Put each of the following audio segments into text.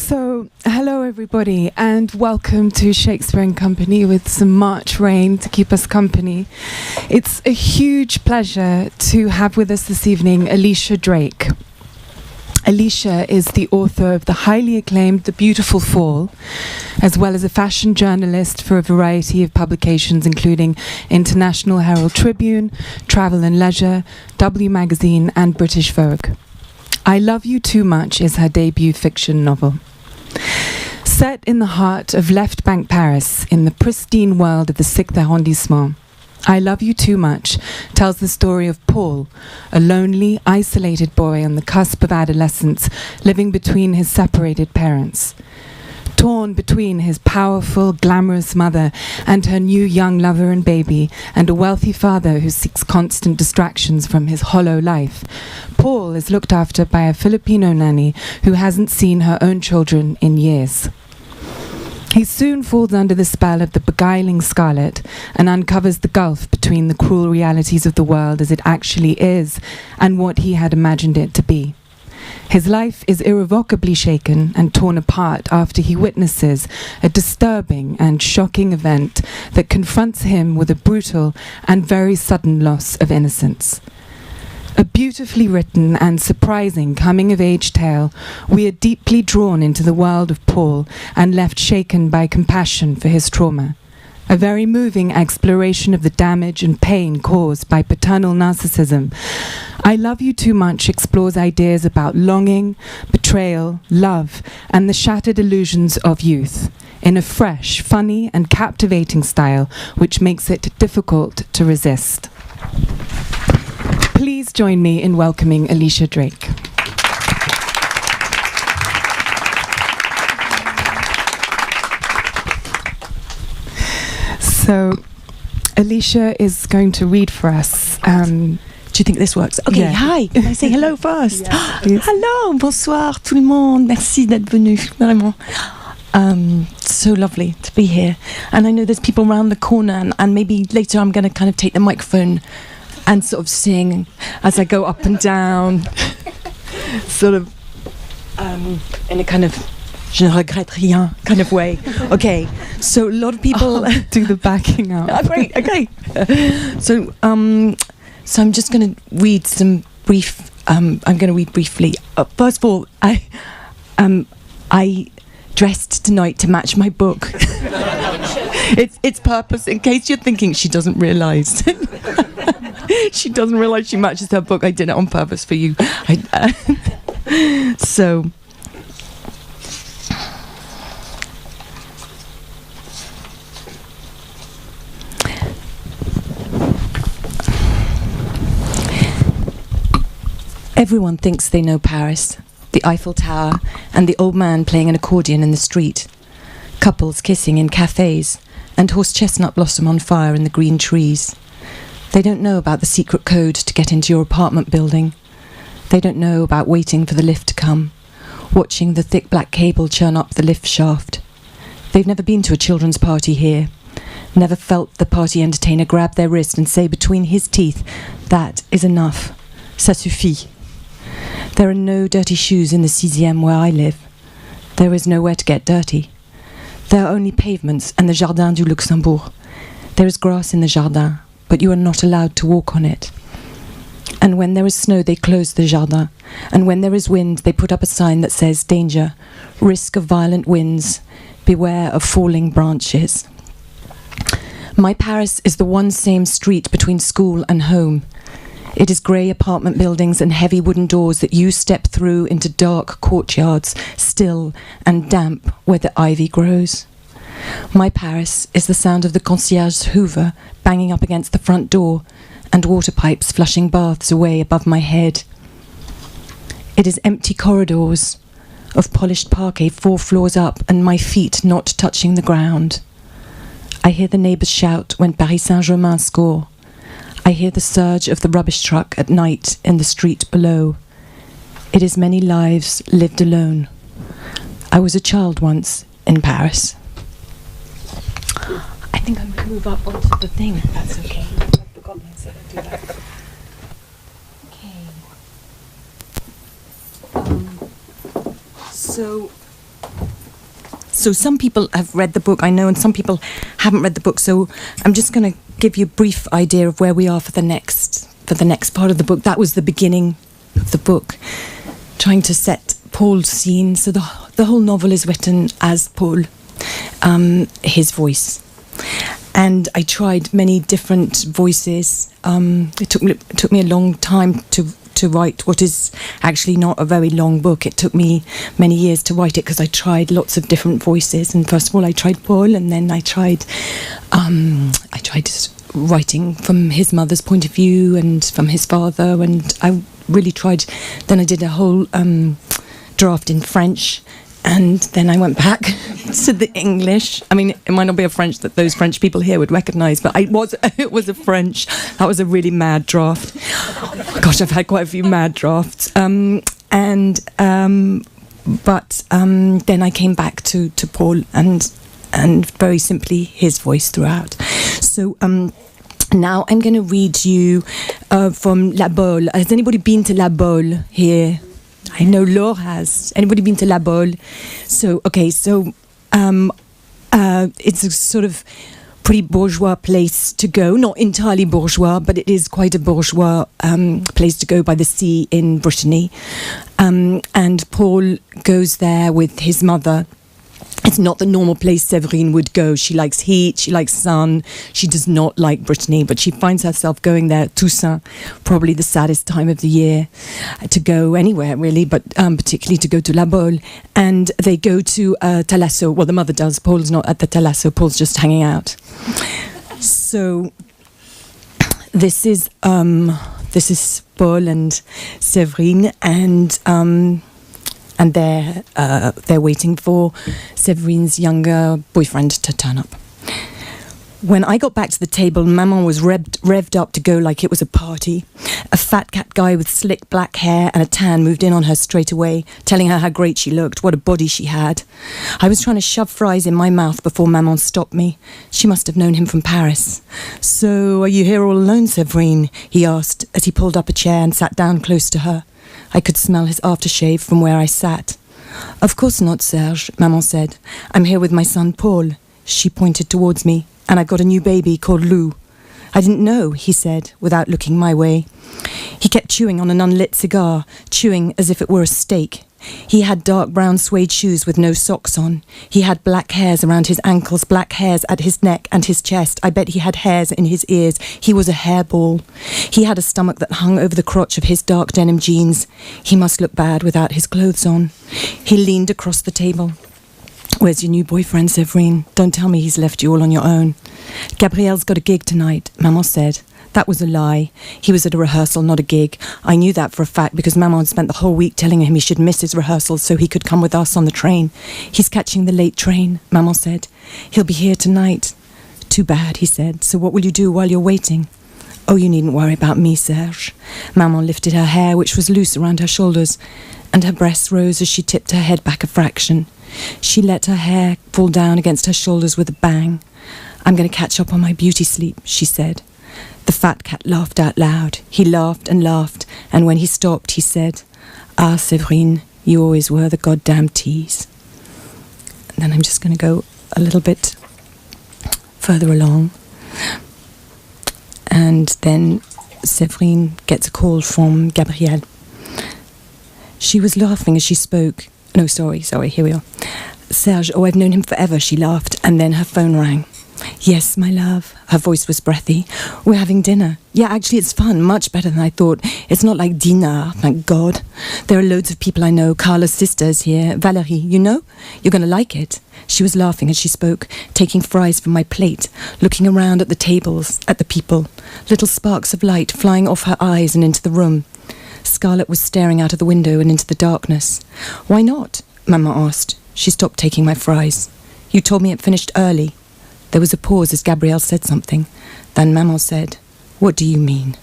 So, hello everybody, and welcome to Shakespeare and Company with some March rain to keep us company. It's a huge pleasure to have with us this evening Alicia Drake. Alicia is the author of the highly acclaimed The Beautiful Fall, as well as a fashion journalist for a variety of publications including International Herald Tribune, Travel and Leisure, W Magazine and British Vogue. I Love You Too Much is her debut fiction novel. Set in the heart of Left Bank Paris, in the pristine world of the 6th arrondissement, I Love You Too Much tells the story of Paul, a lonely, isolated boy on the cusp of adolescence, living between his separated parents. Torn between his powerful, glamorous mother and her new young lover and baby, and a wealthy father who seeks constant distractions from his hollow life, Paul is looked after by a Filipino nanny who hasn't seen her own children in years. He soon falls under the spell of the beguiling Scarlet and uncovers the gulf between the cruel realities of the world as it actually is and what he had imagined it to be. His life is irrevocably shaken and torn apart after he witnesses a disturbing and shocking event that confronts him with a brutal and very sudden loss of innocence. A beautifully written and surprising coming-of-age tale, we are deeply drawn into the world of Paul and left shaken by compassion for his trauma. A very moving exploration of the damage and pain caused by paternal narcissism. I Love You Too Much explores ideas about longing, betrayal, love, and the shattered illusions of youth, in a fresh, funny, and captivating style which makes it difficult to resist. Please join me in welcoming Alicia Drake. So, Alicia is going to read for us. Do you think this works? Okay, Yeah. Hi. Can I say hello first? Yes. Hello, bonsoir tout le monde. Merci d'être venu, vraiment. So lovely to be here. And I know there's people around the corner, and maybe later I'm going to kind of take the microphone and sort of sing as I go up and down, sort of in a kind of je ne regrette rien kind of way. Okay, so a lot of people do the backing up. Oh, great. Okay. So I'm just going to read some brief. I'm going to read briefly. First of all, I dressed tonight to match my book. It's purpose. In case you're thinking she doesn't realise. She doesn't realise she matches her book. I did it on purpose for you. So. Everyone thinks they know Paris, the Eiffel Tower, and the old man playing an accordion in the street, couples kissing in cafes, and horse chestnut blossom on fire in the green trees. They don't know about the secret code to get into your apartment building. They don't know about waiting for the lift to come, watching the thick black cable churn up the lift shaft. They've never been to a children's party here, never felt the party entertainer grab their wrist and say between his teeth, "That is enough. Ça suffit." There are no dirty shoes in the 6e where I live. There is nowhere to get dirty. There are only pavements and the Jardin du Luxembourg. There is grass in the jardin, but you are not allowed to walk on it. And when there is snow, they close the jardin. And when there is wind, they put up a sign that says, "Danger, risk of violent winds, beware of falling branches." My Paris is the one same street between school and home. It is grey apartment buildings and heavy wooden doors that you step through into dark courtyards, still and damp where the ivy grows. My Paris is the sound of the concierge's hoover banging up against the front door and water pipes flushing baths away above my head. It is empty corridors of polished parquet 4 floors up and my feet not touching the ground. I hear the neighbours shout when Paris Saint-Germain score. I hear the surge of the rubbish truck at night in the street below. It is many lives lived alone. I was a child once in Paris. I think I'm going to move up onto the thing. That's okay. I've forgotten to do that. Okay. So So some people have read the book, I know, and some people haven't read the book. So I'm just going to give you a brief idea of where we are for the next part of the book. That was the beginning of the book, trying to set Paul's scene. So the whole novel is written as Paul, his voice. And I tried many different voices. It took me a long time to write what is actually not a very long book. It took me many years to write it because I tried lots of different voices. And first of all, I tried Paul, and then I tried writing from his mother's point of view and from his father. And I really tried. Then I did a whole draft in French. And then I went back to the English. I mean, it might not be a French that those French people here would recognise, but it was a French. That was a really mad draft. Gosh, I've had quite a few mad drafts. But then I came back to Paul and very simply his voice throughout. So now I'm going to read you from La Baule. Has anybody been to La Baule here? I know Laure has. Anybody been to La Baule? So it's a sort of pretty bourgeois place to go. Not entirely bourgeois, but it is quite a bourgeois place to go by the sea in Brittany. And Paul goes there with his mother. It's not the normal place Séverine would go. She likes heat, she likes sun. She does not like Brittany, but she finds herself going there. Toussaint, probably the saddest time of the year to go anywhere, really, but particularly to go to La Baule. And they go to Thalasso. Well, the mother does. Paul's not at the Thalasso. Paul's just hanging out. So this is Paul and Séverine, and they're waiting for Séverine's younger boyfriend to turn up. When I got back to the table, Maman was revved up to go like it was a party. A fat cat guy with slick black hair and a tan moved in on her straight away, telling her how great she looked, what a body she had. I was trying to shove fries in my mouth before Maman stopped me. She must have known him from Paris. "So, are you here all alone, Séverine?" he asked as he pulled up a chair and sat down close to her. I could smell his aftershave from where I sat. "Of course not, Serge," Maman said. "I'm here with my son Paul." She pointed towards me. "And I've got a new baby called Lou." "I didn't know," he said, without looking my way. He kept chewing on an unlit cigar, chewing as if it were a steak. He had dark brown suede shoes with no socks on. He had black hairs around his ankles, black hairs at his neck and his chest. I bet he had hairs in his ears. He was a hairball. He had a stomach that hung over the crotch of his dark denim jeans. He must look bad without his clothes on. He leaned across the table. "Where's your new boyfriend, Séverine? Don't tell me he's left you all on your own." "Gabrielle's got a gig tonight," Maman said. That was a lie. He was at a rehearsal, not a gig. I knew that for a fact because Maman had spent the whole week telling him he should miss his rehearsals so he could come with us on the train. "He's catching the late train," Maman said. "He'll be here tonight." "Too bad," he said. "So what will you do while you're waiting?" "Oh, you needn't worry about me, Serge." Maman lifted her hair, which was loose around her shoulders, and her breasts rose as she tipped her head back a fraction. She let her hair fall down against her shoulders with a bang. "I'm going to catch up on my beauty sleep," she said. The fat cat laughed out loud. He laughed, and when he stopped, he said, "Ah, Séverine, you always were the goddamn tease." And then I'm just going to go a little bit further along. And then Séverine gets a call from Gabrielle. She was laughing as she spoke. No, sorry, here we are. "Serge, oh, I've known him forever," she laughed, and then her phone rang. "Yes, my love." Her voice was breathy. "We're having dinner." "Yeah, actually it's fun, much better than I thought. It's not like dinner, thank God. There are loads of people I know. Carla's sister is here. Valérie, you know? You're going to like it." She was laughing as she spoke, taking fries from my plate, looking around at the tables, at the people. Little sparks of light flying off her eyes and into the room. Scarlett was staring out of the window and into the darkness. "Why not?" Mama asked. She stopped taking my fries. "You told me it finished early." There was a pause as Gabrielle said something. Then Maman said, "What do you mean?"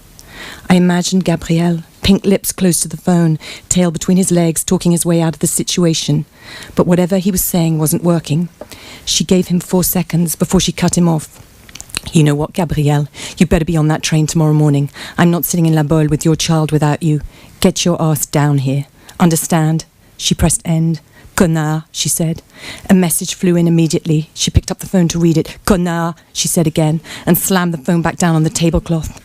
I imagined Gabrielle, pink lips close to the phone, tail between his legs, talking his way out of the situation. But whatever he was saying wasn't working. She gave him 4 seconds before she cut him off. "You know what, Gabrielle? You better be on that train tomorrow morning. I'm not sitting in La Baule with your child without you. Get your ass down here. Understand?" She pressed end, Connard, she said. A message flew in immediately. She picked up the phone to read it. Connard, she said again, and slammed the phone back down on the tablecloth.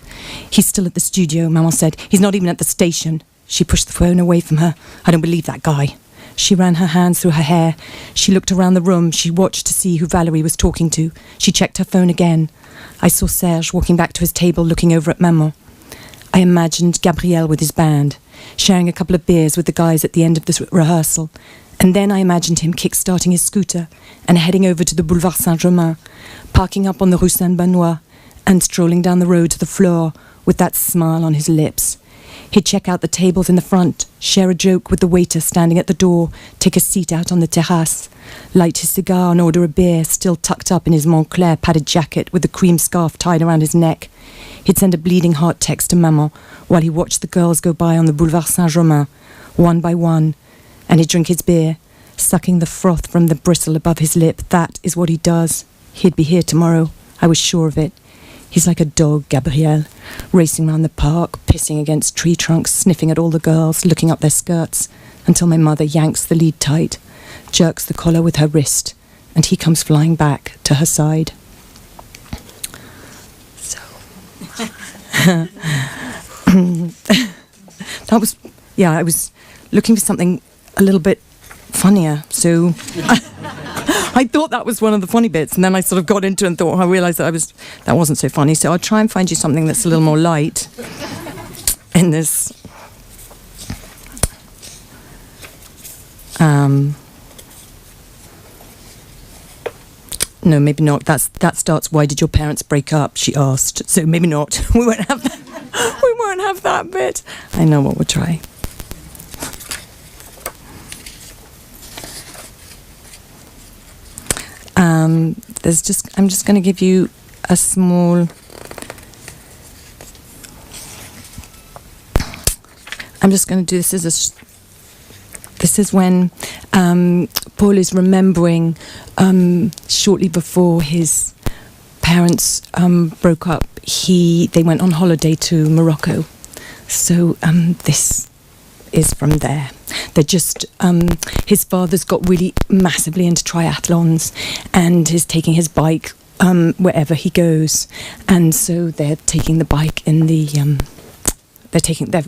He's still at the studio, Maman said. He's not even at the station. She pushed the phone away from her. I don't believe that guy. She ran her hands through her hair. She looked around the room. She watched to see who Valerie was talking to. She checked her phone again. I saw Serge walking back to his table, looking over at Maman. I imagined Gabriel with his band, sharing a couple of beers with the guys at the end of this rehearsal. And then I imagined him kick-starting his scooter and heading over to the Boulevard Saint-Germain, parking up on the Rue Saint-Benoît and strolling down the road to the floor with that smile on his lips. He'd check out the tables in the front, share a joke with the waiter standing at the door, take a seat out on the terrace, light his cigar and order a beer, still tucked up in his Montclair padded jacket with the cream scarf tied around his neck. He'd send a bleeding heart text to Maman while he watched the girls go by on the Boulevard Saint-Germain, one by one, and he'd drink his beer, sucking the froth from the bristle above his lip. That is what he does. He'd be here tomorrow. I was sure of it. He's like a dog, Gabriel, racing round the park, pissing against tree trunks, sniffing at all the girls, looking up their skirts, until my mother yanks the lead tight, jerks the collar with her wrist, and he comes flying back to her side. So... I was looking for something a little bit funnier, so... I thought that was one of the funny bits, and then I sort of got into it and thought, I realised that wasn't so funny, so I'll try and find you something that's a little more light in this. No, maybe not. That starts, why did your parents break up? She asked. So maybe not. We won't have that. We won't have that bit. I know what we'll try. I'm just going to give you a small... I'm just going to do this as this is when Paul is remembering shortly before his parents broke up. They went on holiday to Morocco. So this is from there. They're just his father's got really massively into triathlons and is taking his bike wherever he goes, and so they're taking the bike in the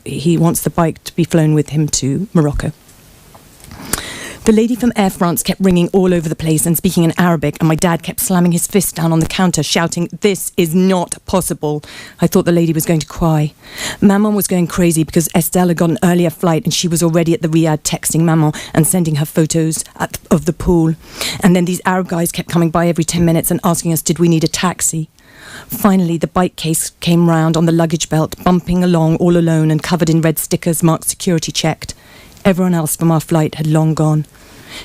he wants the bike to be flown with him to Morocco. The lady from Air France kept ringing all over the place and speaking in Arabic, and my dad kept slamming his fist down on the counter, shouting, "This is not possible." I thought the lady was going to cry. Maman was going crazy because Estelle had got an earlier flight and she was already at the Riyadh texting Maman and sending her photos of the pool. And then these Arab guys kept coming by every 10 minutes and asking us, did we need a taxi? Finally, the bike case came round on the luggage belt, bumping along all alone and covered in red stickers marked security checked. Everyone else from our flight had long gone.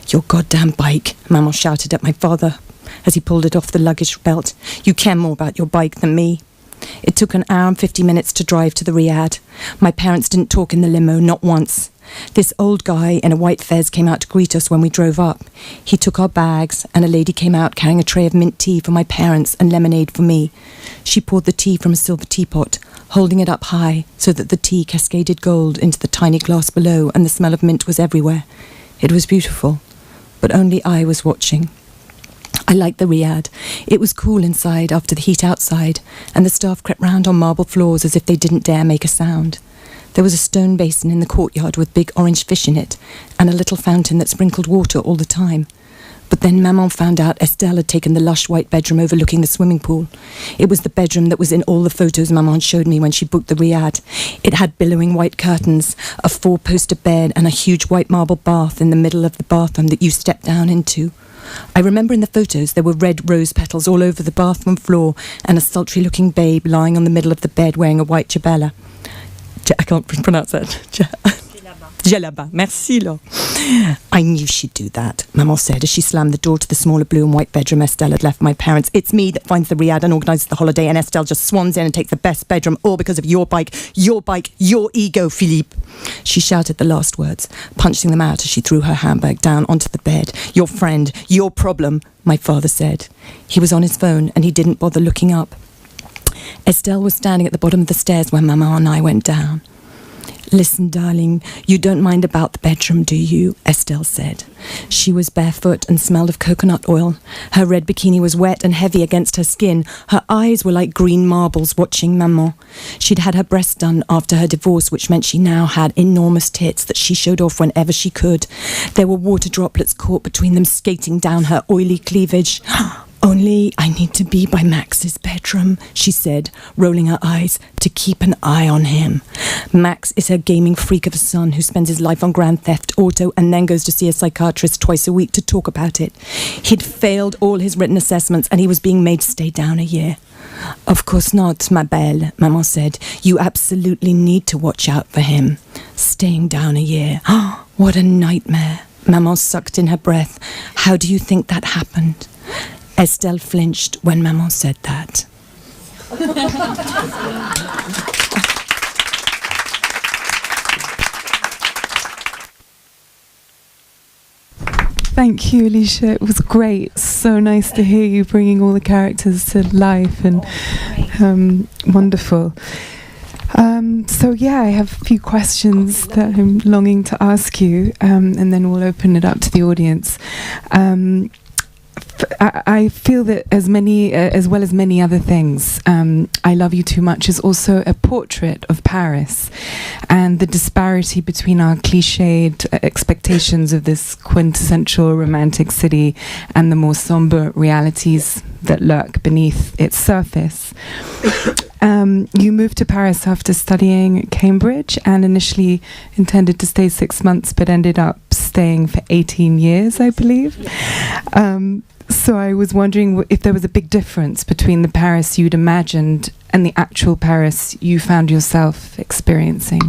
"Your goddamn bike," Maman shouted at my father as he pulled it off the luggage belt. "You care more about your bike than me." It took an hour and 50 minutes to drive to the Riyadh. My parents didn't talk in the limo, not once. This old guy in a white fez came out to greet us when we drove up. He took our bags, and a lady came out carrying a tray of mint tea for my parents and lemonade for me. She poured the tea from a silver teapot, holding it up high so that the tea cascaded gold into the tiny glass below, and the smell of mint was everywhere. It was beautiful, but only I was watching. I liked the Riyadh. It was cool inside after the heat outside, and the staff crept round on marble floors as if they didn't dare make a sound. There was a stone basin in the courtyard with big orange fish in it, and a little fountain that sprinkled water all the time. But then Maman found out Estelle had taken the lush white bedroom overlooking the swimming pool. It was the bedroom that was in all the photos Maman showed me when she booked the Riyadh. It had billowing white curtains, a 4-poster bed, and a huge white marble bath in the middle of the bathroom that you stepped down into. I remember in the photos there were red rose petals all over the bathroom floor, and a sultry-looking babe lying on the middle of the bed wearing a white jabella. I can't pronounce that. Jalaba. Merci, Laure. "I knew she'd do that," Maman said as she slammed the door to the smaller blue and white bedroom Estelle had left for my parents. "It's me that finds the Riyadh and organises the holiday, and Estelle just swans in and takes the best bedroom, all because of your bike, your ego, Philippe." She shouted the last words, punching them out as she threw her handbag down onto the bed. "Your friend, your problem," my father said. He was on his phone and he didn't bother looking up. Estelle was standing at the bottom of the stairs when Maman and I went down. Listen, darling, you don't mind about the bedroom, do you? Estelle said. She was barefoot and smelled of coconut oil. Her red bikini was wet and heavy against her skin. Her eyes were like green marbles watching Maman. She'd had her breasts done after her divorce, which meant she now had enormous tits that she showed off whenever she could. There were water droplets caught between them, skating down her oily cleavage. Only I need to be by Max's bedroom, she said, rolling her eyes, to keep an eye on him. Max is her gaming freak of a son who spends his life on Grand Theft Auto and then goes to see a psychiatrist twice a week to talk about it. He'd failed all his written assessments and he was being made to stay down a year. Of course not, ma belle, Maman said. You absolutely need to watch out for him. Staying down a year. What a nightmare. Maman sucked in her breath. How do you think that happened? Estelle flinched when Maman said that. Thank you, Alicia. It was great. So nice to hear you bringing all the characters to life, and wonderful. So yeah, I have a few questions that I'm longing to ask you, and then we'll open it up to the audience. I feel that as well as many other things, I Love You Too Much is also a portrait of Paris and the disparity between our cliched expectations of this quintessential romantic city and the more somber realities that lurk beneath its surface. You moved to Paris after studying at Cambridge and initially intended to stay 6 months but ended up staying for 18 years, I believe. So I was wondering if there was a big difference between the Paris you'd imagined and the actual Paris you found yourself experiencing.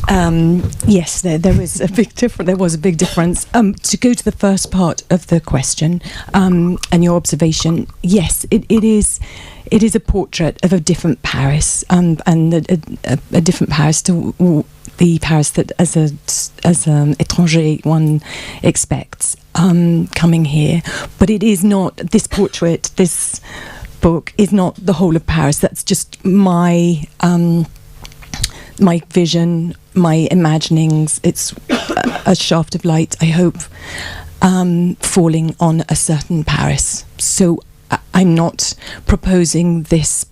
Yes, there was a big difference. There was a big difference. To go to the first part of the question and your observation, yes, it is a portrait of a different Paris, and a different Paris to the Paris that as an étranger one expects coming here. But it is not, this portrait, this book is not the whole of Paris. That's just my vision, my imaginings. It's a shaft of light, I hope, falling on a certain Paris. So I'm not proposing this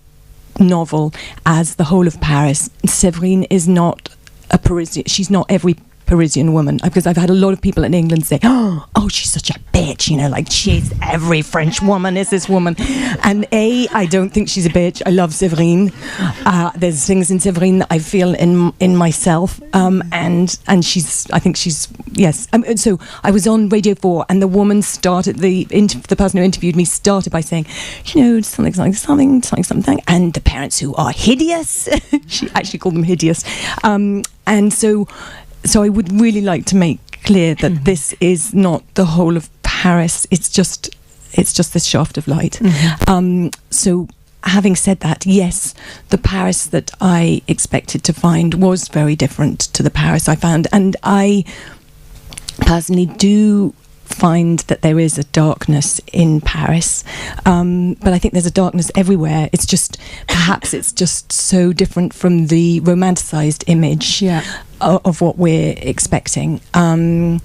novel as the whole of Paris. Séverine is not a Parisian. She's not every Parisian woman, because I've had a lot of people in England say, oh, she's such a bitch, like she's every French woman is this woman. And I don't think she's a bitch. I love Séverine. There's things in Séverine that I feel in myself, and I think she's, yes. So I was on Radio 4 and the woman started, the person who interviewed me started by saying, something, and the parents who are hideous, she actually called them hideous, and so I would really like to make clear that this is not the whole of Paris. It's just this shaft of light. So having said that, yes, the Paris that I expected to find was very different to the Paris I found. And I personally do find that there is a darkness in Paris, but I think there's a darkness everywhere. It's just, perhaps it's just so different from the romanticized image of what we're expecting. And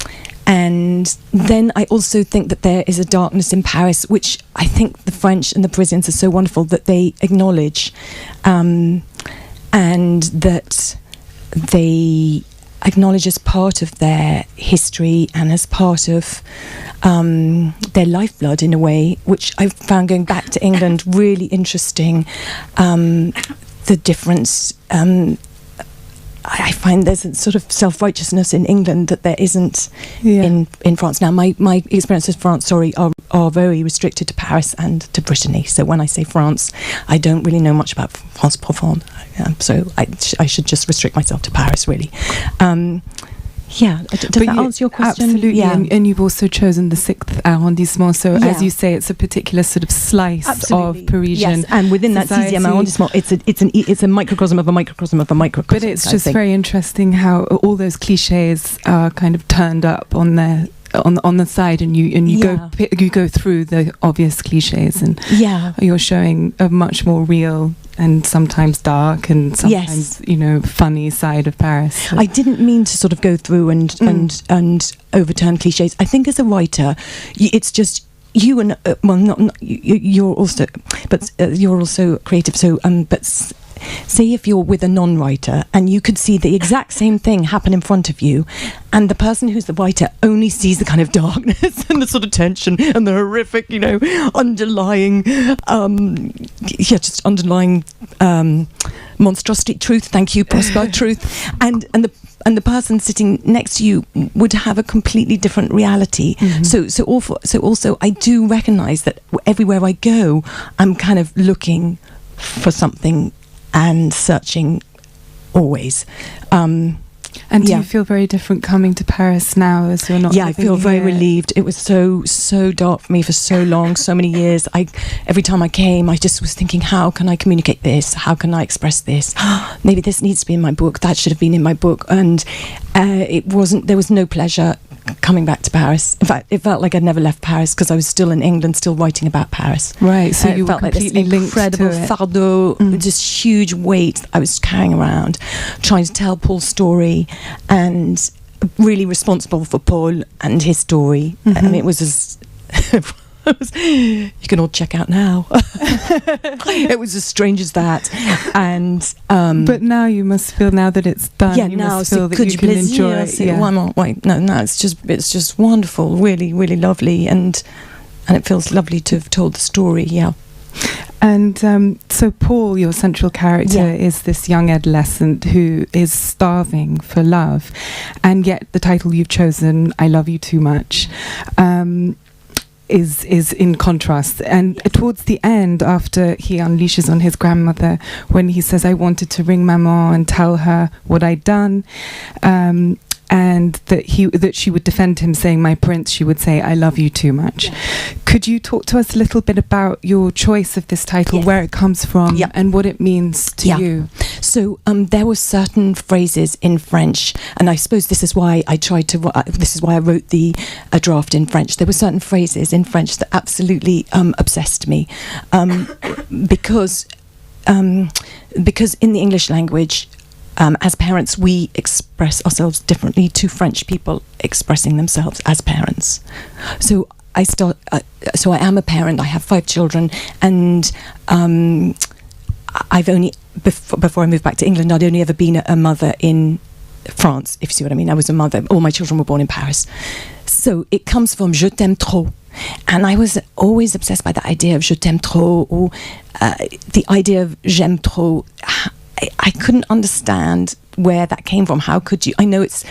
then I also think that there is a darkness in Paris, which I think the French and the Parisians are so wonderful that they acknowledge, and that they acknowledge as part of their history and as part of their lifeblood in a way, which I've found, going back to England, really interesting. The difference, I find there's a sort of self-righteousness in England that there isn't in France. Now, my experiences of France, are very restricted to Paris and to Brittany. So when I say France, I don't really know much about France profonde. So I should just restrict myself to Paris, really. Does that answer your question? Absolutely, yeah. And you've also chosen the 6th arrondissement, so as you say, it's a particular sort of slice of Parisian. Yes, and within society. that 6th arrondissement, it's a microcosm of a microcosm of a microcosm. But it's just very interesting how all those cliches are kind of turned up on their on the side, and you go through the obvious cliches, and you're showing a much more real and sometimes dark and sometimes funny side of Paris. I didn't mean to sort of go through and overturn cliches. I think as a writer, it's just you and you're also creative. So say if you're with a non-writer and you could see the exact same thing happen in front of you, and the person who's the writer only sees the kind of darkness and the sort of tension and the horrific, underlying monstrosity, truth, thank you, Prosper, truth, and the person sitting next to you would have a completely different reality. So also I do recognise that everywhere I go, I'm kind of looking for something and searching always. And do you feel very different coming to Paris now as you're not living I feel here? very relieved. It was so dark for me for so long, so many years. Every time I came, I just was thinking, how can I communicate this? How can I express this? Maybe this needs to be in my book. That should have been in my book. And there was no pleasure coming back to Paris. In fact, it felt like I'd never left Paris because I was still in England, still writing about Paris. Right, so you felt were completely like this incredible fardeau, this huge weight I was carrying around, trying to tell Paul's story, and really responsible for Paul and his story. I mean, it was as you can all check out now. It was as strange as that, and but now you must feel, now that it's done, you must feel that you can enjoy it. No, it's just wonderful, really, really lovely, and it feels lovely to have told the story. And so Paul, your central character, is this young adolescent who is starving for love, and yet the title you've chosen, I Love You Too Much, is in contrast. And towards the end, after he unleashes on his grandmother, when he says, I wanted to ring Maman and tell her what I'd done, and that she would defend him, saying, my prince, she would say, I love you too much. Could you talk to us a little bit about your choice of this title, where it comes from, and what it means to you? So there were certain phrases in French, and I suppose this is why I wrote a draft in French. There were certain phrases in French that absolutely obsessed me, because in the English language, as parents, we express ourselves differently to French people expressing themselves as parents. So I am a parent. I have 5 children, and I've only before I moved back to England, I'd only ever been a mother in France, if you see what I mean. I was a mother. All my children were born in Paris. So it comes from je t'aime trop. And I was always obsessed by the idea of je t'aime trop, or the idea of j'aime trop. I couldn't understand where that came from. How could you? I know it's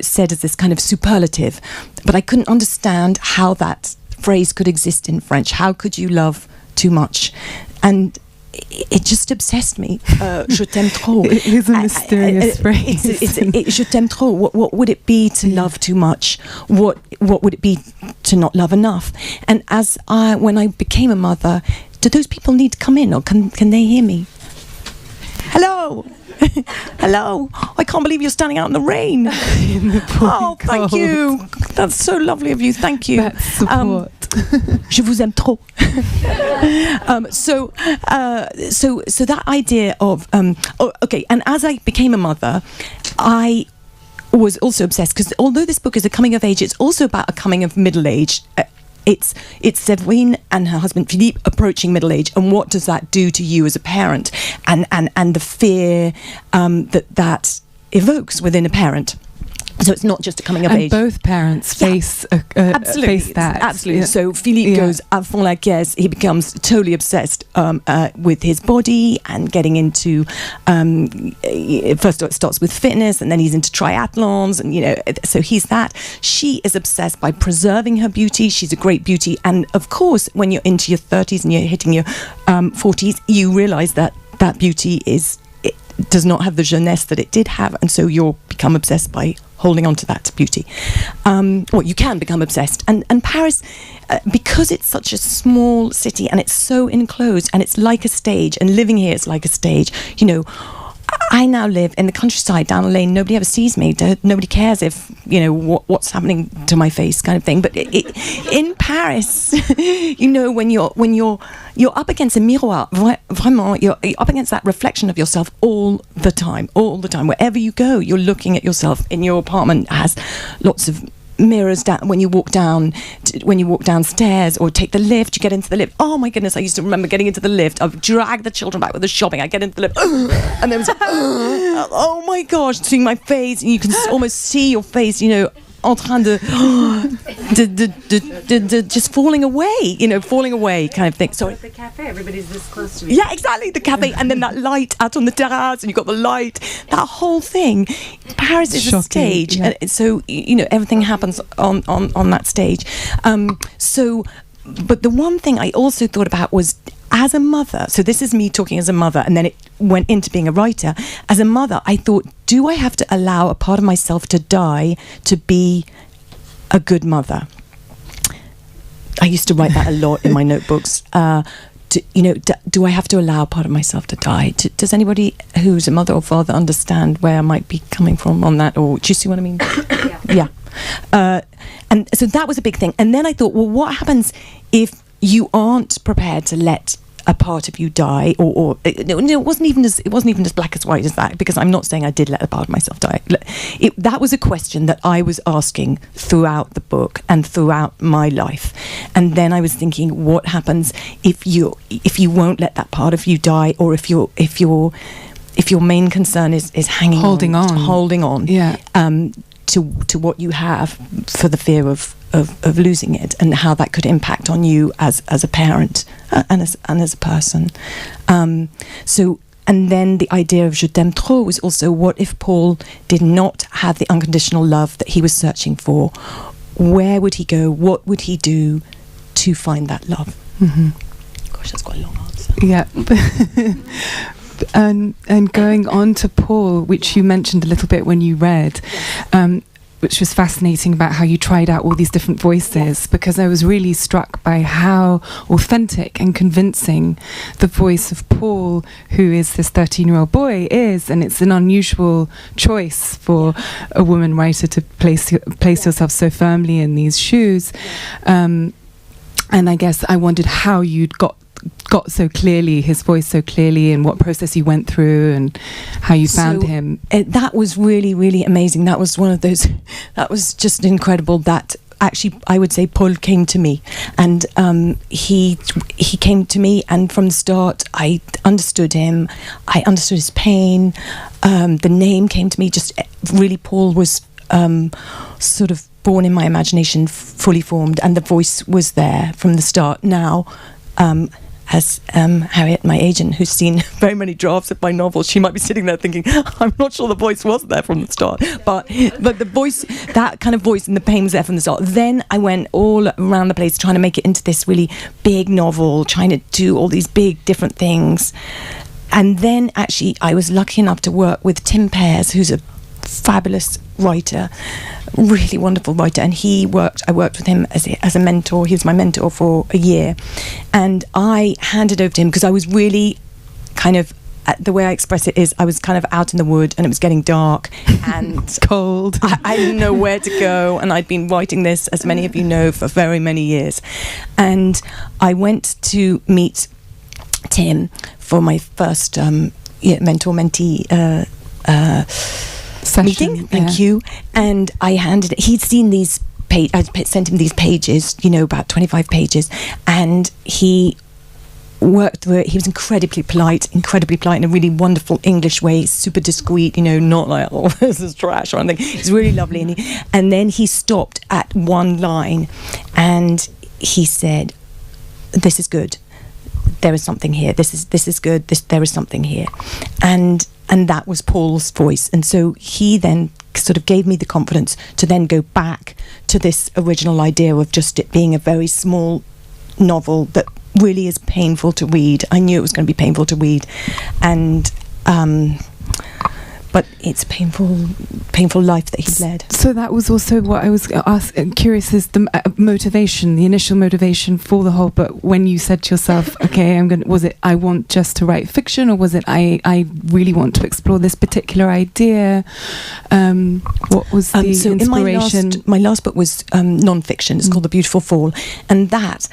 said as this kind of superlative, but I couldn't understand how that phrase could exist in French. How could you love too much? And it just obsessed me. Je t'aime trop. It is a mysterious phrase. Je t'aime trop. What would it be to love too much? What would it be to not love enough? And when I became a mother, do those people need to come in, or can they hear me? Hello. Hello. I can't believe you're standing out in the rain. Thank you. That's so lovely of you. Thank you. That's support. Je vous aime trop. So that idea of okay. And as I became a mother, I was also obsessed, because although this book is a coming of age, it's also about a coming of middle age. It's Séverine and her husband Philippe approaching middle age, and what does that do to you as a parent, and the fear that evokes within a parent. So it's not just a coming of age. And both parents face face that. Absolutely. Yeah. So Philippe goes à fond la caisse. He becomes totally obsessed with his body and getting into. First it starts with fitness, and then he's into triathlons, and so he's that. She is obsessed by preserving her beauty. She's a great beauty, and of course, when you're into your 30s and you're hitting your 40s, you realise that beauty does not have the jeunesse that it did have, and so you'll become obsessed by holding on to that beauty. You can become obsessed. And Paris, because it's such a small city and it's so enclosed and it's like a stage, and living here is like a stage, I now live in the countryside down a lane. Nobody ever sees me. Nobody cares if, what's happening to my face, kind of thing. But in Paris, when you're up against a miroir, vraiment, you're up against that reflection of yourself all the time. Wherever you go, you're looking at yourself. In your apartment has lots of mirrors down when you walk downstairs or take the lift. You get into the lift. Oh my goodness, I used to remember getting into the lift. I've dragged the children back with the shopping. I get into the lift and there was oh my gosh, seeing my face, and you can almost see your face, en train de just falling away kind of thing. So at the cafe, everybody's this close to me. Yeah, exactly, the cafe, and then that light out on the terrace, and you've got the light, that whole thing. Paris is a stage, yeah. and so everything happens on that stage. But the one thing I also thought about was, as a mother, so this is me talking as a mother, and then it went into being a writer. As a mother, I thought, do I have to allow a part of myself to die to be a good mother? I used to write that a lot in my notebooks. Do I have to allow a part of myself to die? Does anybody who's a mother or father understand where I might be coming from on that? Or do you see what I mean? Yeah. And so that was a big thing. And then I thought, well, what happens if you aren't prepared to let a part of you die, or it wasn't even as black as white as that, because I'm not saying I did let a part of myself die. That was a question that I was asking throughout the book and throughout my life. And then I was thinking, what happens if you won't let that part of you die, or if your main concern is holding on, yeah, to what you have, for the fear of losing it, and how that could impact on you as a parent and as a person. And then the idea of je t'aime trop was also, what if Paul did not have the unconditional love that he was searching for? Where would he go? What would he do to find that love? Mm-hmm. Gosh, that's quite a long answer. Yeah. And going on to Paul, which you mentioned a little bit when you read, which was fascinating, about how you tried out all these different voices, because I was really struck by how authentic and convincing the voice of Paul, who is this 13-year-old boy, is. And it's an unusual choice for a woman writer to place yourself so firmly in these shoes. And I guess I wondered how you'd got so clearly, his voice so clearly, and what process you went through and how you found him. That was really, really amazing. That was one of those, that was just incredible, that actually I would say Paul came to me, and he came to me, and from the start I understood him, I understood his pain. The name came to me, just really, Paul was sort of born in my imagination, fully formed, and the voice was there from the start. Now, as Harriet, my agent, who's seen very many drafts of my novels, she might be sitting there thinking, I'm not sure the voice was there from the start, but the voice, that kind of voice and the pain was there from the start. Then I went all around the place trying to make it into this really big novel, trying to do all these big different things. And then actually I was lucky enough to work with Tim Pears, who's a fabulous writer, really wonderful writer, and I worked with him as a mentor. He was my mentor for a year, and I handed over to him because I was really kind of, the way I express it is, I was kind of out in the wood, and it was getting dark and it's cold. I didn't know where to go, and I'd been writing this, as many of you know, for very many years. And I went to meet Tim for my first mentor-mentee meeting. Thank you. And he'd seen these I sent him these pages, about 25 pages, and he worked through it. He was incredibly polite in a really wonderful English way, super discreet, not like, oh, this is trash or anything. He's really lovely. And then he stopped at one line and he said, this is good. There is something here. This is good. There is something here. And that was Paul's voice. And so he then sort of gave me the confidence to then go back to this original idea of just it being a very small novel that really is painful to read. I knew it was going to be painful to read. But but it's a painful life that he led. So that was also what I was curious, is the motivation, the initial motivation for the whole book. When you said to yourself, okay, was it I want just to write fiction, or was it I really want to explore this particular idea? What was the inspiration? In my last book was non-fiction. It's called The Beautiful Fall, and that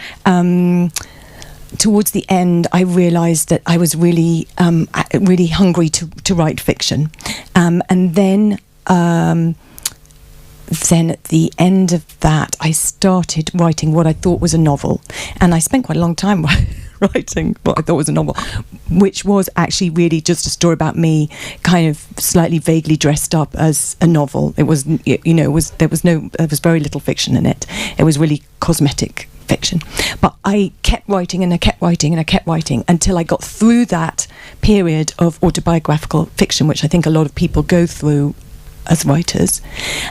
towards the end, I realised that I was really hungry to write fiction, and then at the end of that, I started writing what I thought was a novel, and I spent quite a long time writing what I thought was a novel, which was actually really just a story about me, kind of slightly vaguely dressed up as a novel. It was, there was very little fiction in it. It was really cosmetic fiction, but I kept writing and I kept writing and I kept writing until I got through that period of autobiographical fiction, which I think a lot of people go through as writers.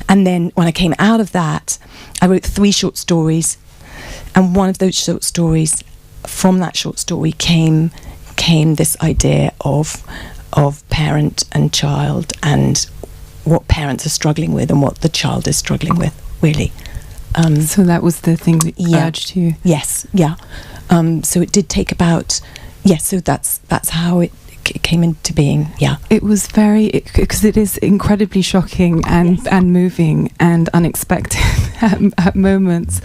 And then when I came out of that, I wrote 3 short stories, and one of those short stories, from that short story came this idea of parent and child, and what parents are struggling with and what the child is struggling with, really. So that was the thing that urged you. Yes, yeah. So it did take about, so that's how it came into being. Yeah, it was because it is incredibly shocking and moving and unexpected at moments,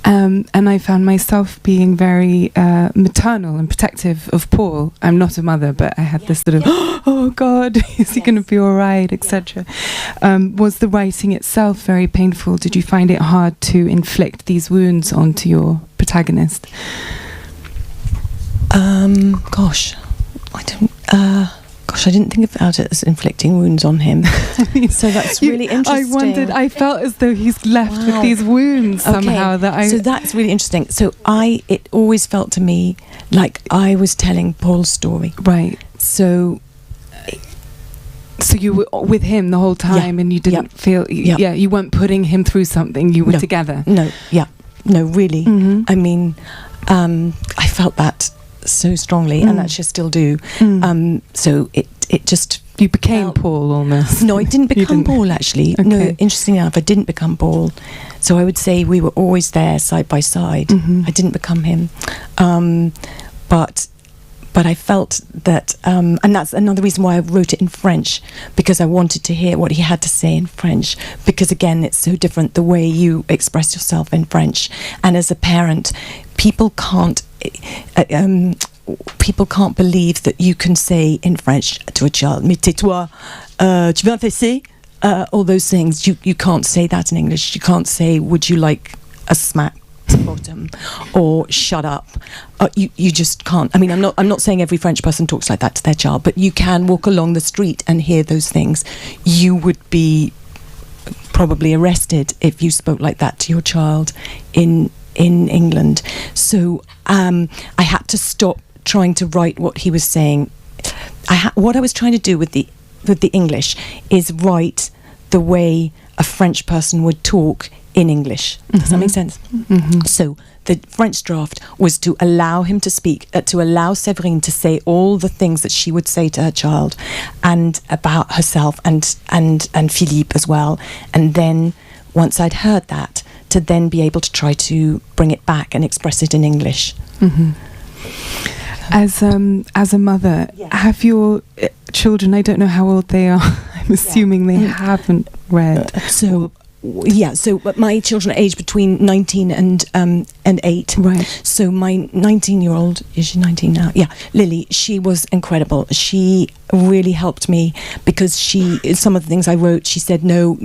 and I found myself being very maternal and protective of Paul. I'm not a mother, but I had this sort of oh God, is he going to be all right, etc. Was the writing itself very painful? Did you find it hard to inflict these wounds onto your protagonist? I didn't think about it as inflicting wounds on him. So that's really interesting. I felt as though he's left with these wounds somehow. So that's really interesting. So it always felt to me like I was telling Paul's story. Right. So you were with him the whole time, and you didn't feel, you weren't putting him through something, you were together. No, really. Mm-hmm. I mean, I felt that so strongly, and actually still do. So it just, you became Paul almost. No, I didn't become Paul, actually. Okay. No, interestingly enough, I didn't become Paul. So I would say we were always there side by side. I didn't become him, but I felt that, and that's another reason why I wrote it in French, because I wanted to hear what he had to say in French, because again, it's so different the way you express yourself in French. And as a parent, people can't believe that you can say in French to a child, mais tais-toi, tu veux un fessé? All those things. You can't say that in English. You can't say, would you like a smack to the bottom, or shut up. You just can't. I mean, I'm not saying every French person talks like that to their child, but you can walk along the street and hear those things. You would be probably arrested if you spoke like that to your child in England. So I had to stop trying to write what he was saying. What I was trying to do with the English is write the way a French person would talk in English. Does that make sense? So the French draft was to allow him to speak, to allow Séverine to say all the things that she would say to her child, and about herself, and Philippe as well. And then once I'd heard that, to then be able to try to bring it back and express it in English. As a mother, have your children, I don't know how old they are, I'm assuming they haven't read. So but my children are aged between 19 and 8. Right. So my 19-year-old, is she 19 now? Yeah, Lily, she was incredible. She really helped me, because some of the things I wrote, she said, no,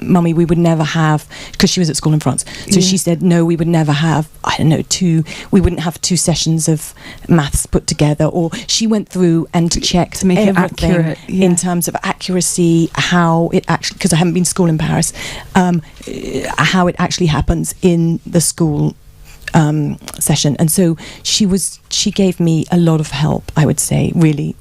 mummy, we would never have, because she was at school in France. So she said, no, we would never have, we wouldn't have 2 sessions of maths put together. Or she went through and checked to make everything it accurate, in terms of accuracy, how it actually, because I haven't been to school in Paris, how it actually happens in the school session. And so she gave me a lot of help, I would say, really,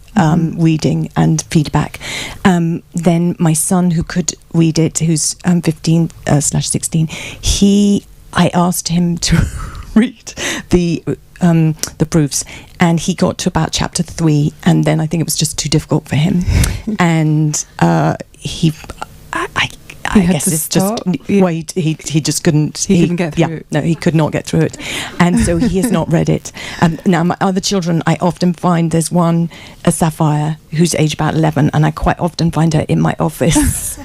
reading and feedback. Then my son, who could read it, who's 15/16, I asked him to read the proofs, and he got to about chapter 3, and then I think it was just too difficult for him, and I guess it's stop. just well, he just couldn't. He couldn't get through it. No, he could not get through it, and so he has not read it. Now, my other children, I often find there's one, a Sapphire, who's aged about 11, and I quite often find her in my office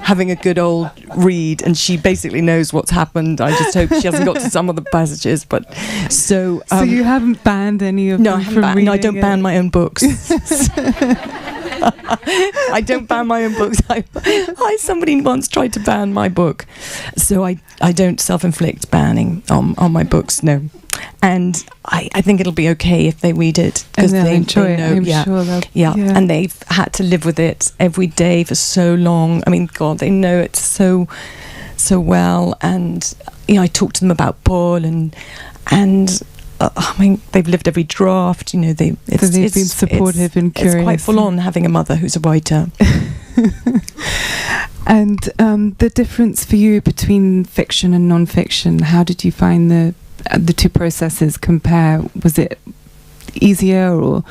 having a good old read, and she basically knows what's happened. I just hope she hasn't got to some of the passages. But so you haven't banned any of no, them I haven't from reading. No, I don't ban my own books. I don't ban my own books. Somebody once tried to ban my book, so I don't self-inflict banning on my books. No, and I think it'll be okay if they read it because they enjoy it. Know, I'm sure they'll. Yeah, and they've had to live with it every day for so long. I mean, God, they know it so well. And I talk to them about Paul and. I mean, they've lived every draft. They've been supportive and curious. It's quite full on having a mother who's a writer. And the difference for you between fiction and non-fiction, how did you find the two processes compare? Was it easier or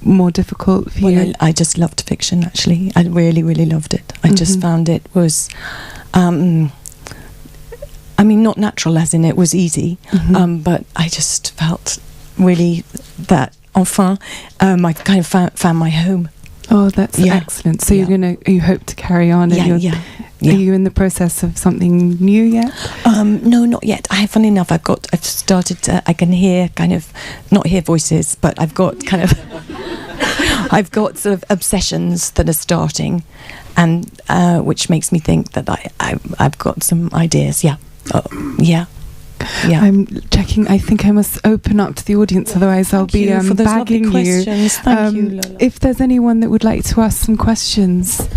more difficult for you? I just loved fiction, actually. I really, really loved it. I just found it was... I mean, not natural as in it was easy, but I just felt really that, enfin, I kind of found my home. Oh, that's excellent. So you hope to carry on? And Are you in the process of something new yet? No, not yet. Funny enough, I've started to, I can hear not hear voices, but I've got I've got sort of obsessions that are starting, and which makes me think that I've got some ideas, Yeah. I'm checking. I think I must open up to the audience, otherwise I'll be bagging you. Thank you, Lola. If there's anyone that would like to ask some questions.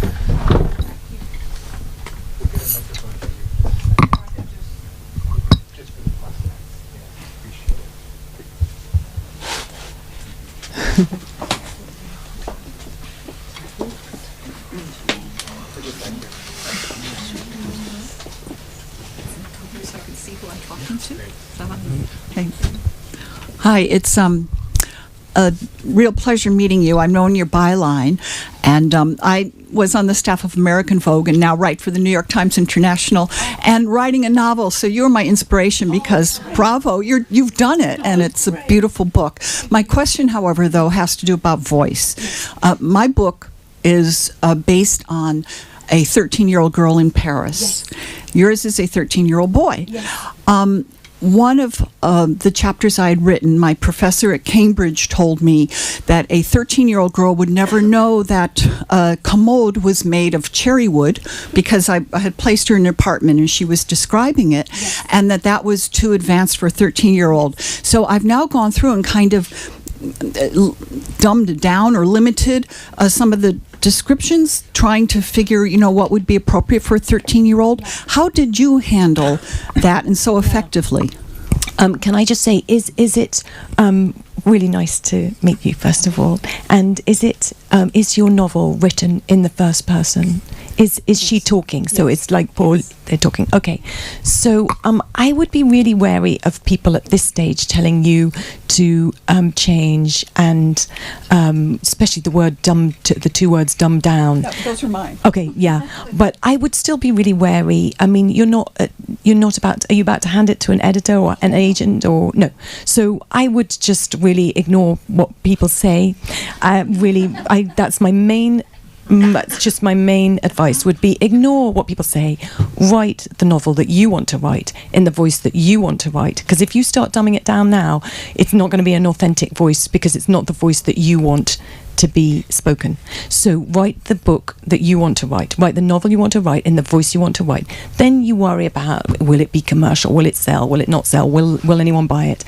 Okay. Hi, it's a real pleasure meeting you. I've known your byline, and I was on the staff of American Vogue and now write for the New York Times International and writing a novel. So you're my inspiration because bravo, you've done it, and it's a beautiful book. My question, however, though, has to do about voice. My book is based on a 13-year-old girl in Paris. Yes. Yours is a 13-year-old boy. Yes. One of the chapters I had written, my professor at Cambridge told me that a 13-year-old girl would never know that commode was made of cherry wood because I had placed her in an apartment and she was describing it, and that was too advanced for a 13-year-old. So I've now gone through and kind of dumbed down or limited some of the descriptions, trying to figure, what would be appropriate for a 13-year-old. How did you handle that and so effectively? Can I just say, is it really nice to meet you, first of all? And is your novel written in the first person? Is she talking? So it's like Paul, they're talking. Okay. So I would be really wary of people at this stage telling you to change, and especially the two words dumb down. No, those are mine. Okay, yeah. But I would still be really wary. I mean, are you about to hand it to an editor or an agent or no? So I would just really ignore what people say. That's my main. That's just my main advice would be ignore what people say. Write the novel that you want to write in the voice that you want to write, because if you start dumbing it down now, it's not going to be an authentic voice, because it's not the voice that you want to be spoken. So write the book that you want to write the novel you want to write in the voice you want to write. Then you worry about, will it be commercial, will it sell, will it not sell, will anyone buy it?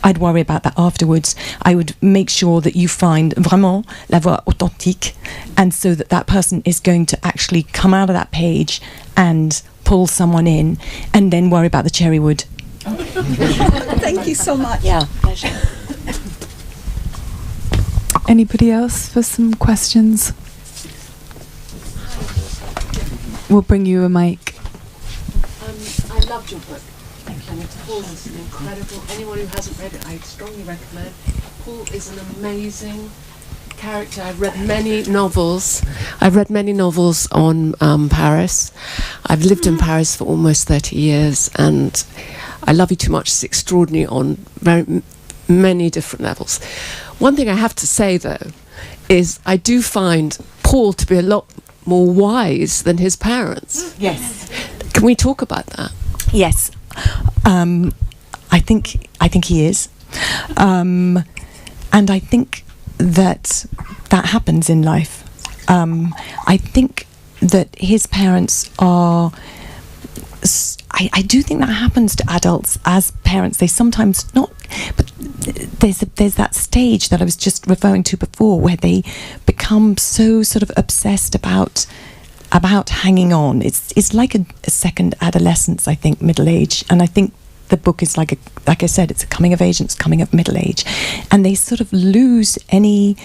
I'd worry about that afterwards. I would make sure that you find vraiment la voix authentique, and so that person is going to actually come out of that page and pull someone in, and then worry about the cherry wood. Thank you so much. Yeah, pleasure. Anybody else for some questions? We'll bring you a mic. I loved your book. Thank you. And Paul is an incredible. Anyone who hasn't read it, I strongly recommend. Paul is an amazing character. I've read many novels. I've read many novels on Paris. I've lived in Paris for almost 30 years, and I Love You Too Much is extraordinary on very many different levels. One thing I have to say, though, is I do find Paul to be a lot more wise than his parents. Yes. Can we talk about that? Yes. I think he is. And I think that happens in life. I think that his parents are... I do think that happens to adults as parents. They sometimes not... But there's that stage that I was just referring to before where they become so sort of obsessed about hanging on. It's like a second adolescence, I think, middle age. And I think the book is like I said, it's a coming of age and it's coming of middle age. And they sort of lose any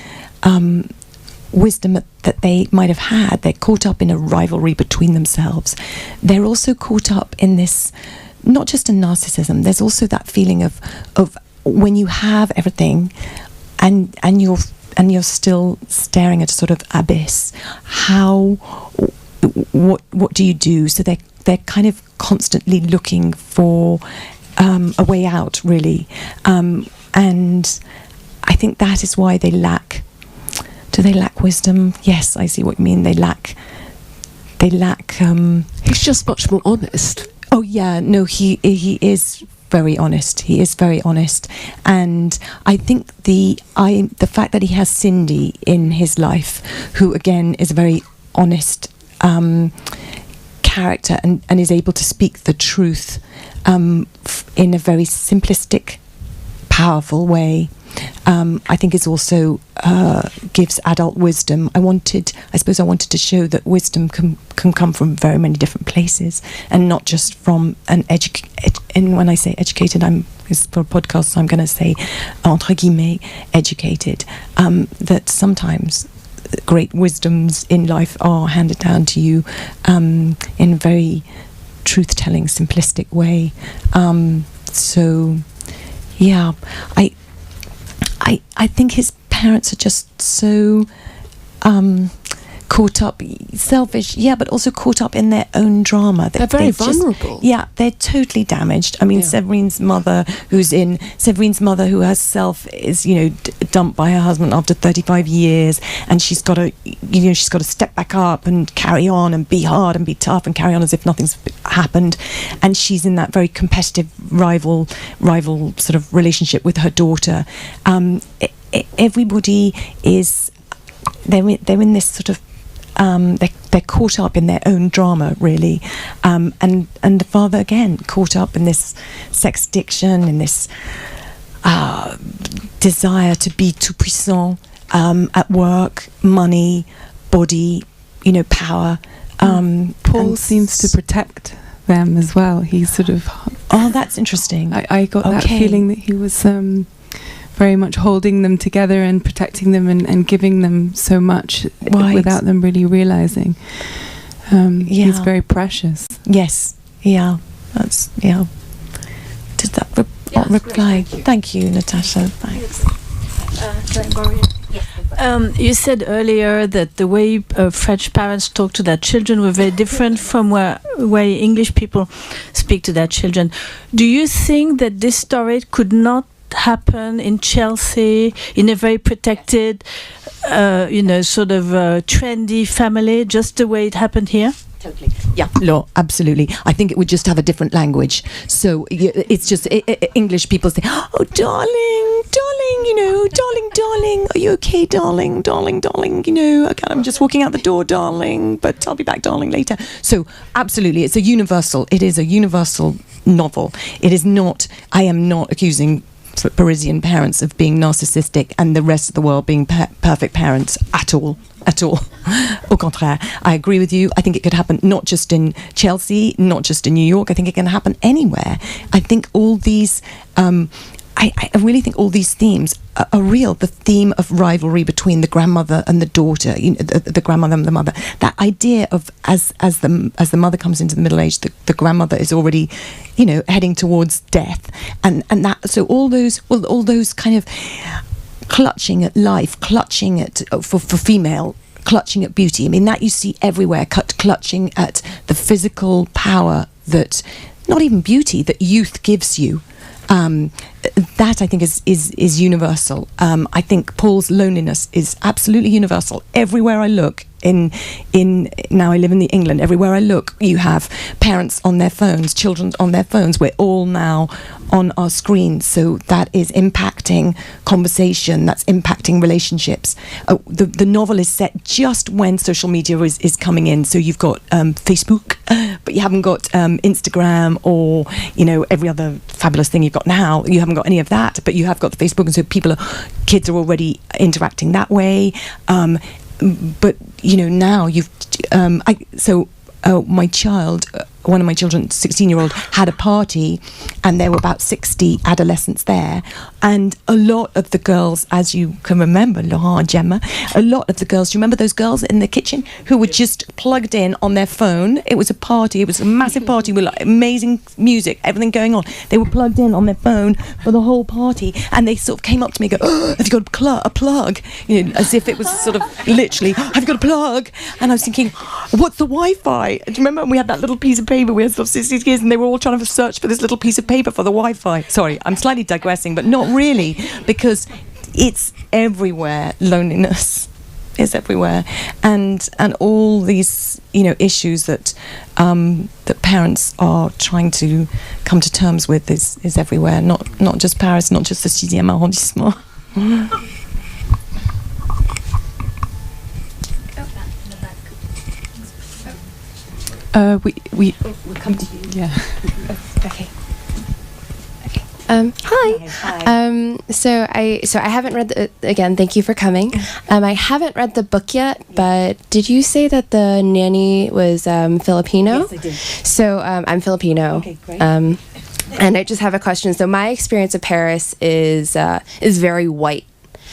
wisdom that they might have had. They're caught up in a rivalry between themselves. They're also caught up in this, not just in narcissism, there's also that feeling of when you have everything and you're still staring at a sort of abyss. What do you do? So they're kind of constantly looking for a way out, really, and I think that is why they lack. Do they lack wisdom? Yes, I see what you mean. They lack. He's just much more honest. Oh yeah, no, he is very honest. He is very honest, and I think the fact that he has Cindy in his life, who again is a very honest character and is able to speak the truth in a very simplistic, powerful way. I think is also gives adult wisdom. I suppose I wanted to show that wisdom can come from very many different places, and not just from an and when I say educated, it's for a podcast, so I'm going to say entre guillemets educated. That sometimes great wisdoms in life are handed down to you in a very truth-telling, simplistic way. So, yeah, I think his parents are just so caught up, selfish, yeah, but also caught up in their own drama. They're very vulnerable. They're totally damaged. I mean, Severine's mother, who has is dumped by her husband after 35 years, and she's got to step back up and carry on and be hard and be tough and carry on as if nothing's happened. And she's in that very competitive rival sort of relationship with her daughter. Everybody is they're in this sort of they're caught up in their own drama, really, and the father again caught up in this sex addiction, in this desire to be tout puissant at work, money, body, power. Paul seems to protect them as well. He's sort of... Oh, that's interesting. I got that feeling that he was very much holding them together and protecting them and giving them so much without them really realizing. He's very precious. Yes. Yeah. That's... Yeah. Did that reply? Thank you, Natasha. Thanks. You said earlier that the way French parents talk to their children were very different from way English people speak to their children. Do you think that this story could not happen in Chelsea in a very protected, sort of trendy family, just the way it happened here? Totally. Yeah, no, absolutely. I think it would just have a different language. So it's just English people say, "Oh, darling, darling, are you okay, darling, okay, I'm just walking out the door, darling, but I'll be back, darling, later." So absolutely, it is a universal novel. It is not, I am not accusing Parisian parents of being narcissistic and the rest of the world being perfect parents at all. Au contraire, I agree with you. I think it could happen not just in Chelsea, not just in New York. I think it can happen anywhere. I think all these I really think all these themes are real. The theme of rivalry between the grandmother and the daughter, the grandmother and the mother. That idea of as the mother comes into the middle age, the grandmother is already, heading towards death, and that. So all those kind of clutching at life, clutching at for female. Clutching at beauty. I mean, that you see everywhere, clutching at the physical power that, not even beauty, that youth gives you. That I think is universal. I think Paul's loneliness is absolutely universal. Everywhere I look, in now I live in England, everywhere I look, you have parents on their phones, children on their phones. We're all now on our screens, so that is impacting conversation, that's impacting relationships. The novel is set just when social media is coming in, so you've got Facebook, but you haven't got Instagram or every other fabulous thing you've got now. You haven't got any of that, but you have got the Facebook, and so kids are already interacting that way. But now you've my child, one of my children, 16-year-old, had a party, and there were about 60 adolescents there, and a lot of the girls, as you can remember, Laurent and Gemma, a lot of the girls, do you remember those girls in the kitchen who were just plugged in on their phone? It was a party, it was a massive party with amazing music, everything going on. They were plugged in on their phone for the whole party, and they sort of came up to me and go, oh, have you got a plug? As if it was sort of literally, have you got a plug? And I was thinking, what's the Wi-Fi? Do you remember when we had that little piece of paper? We had sort of 60 kids, and they were all trying to search for this little piece of paper for the Wi-Fi. Sorry, I'm slightly digressing, but not really, because it's everywhere. Loneliness is everywhere, and all these issues that that parents are trying to come to terms with is everywhere. Not just Paris, not just the 6e arrondissement. We come to you. Yeah. Okay. Hi. So I haven't read again. Thank you for coming. I haven't read the book yet, but did you say that the nanny was Filipino? Yes, I did. So I'm Filipino. Okay, great. And I just have a question. So my experience of Paris is very white.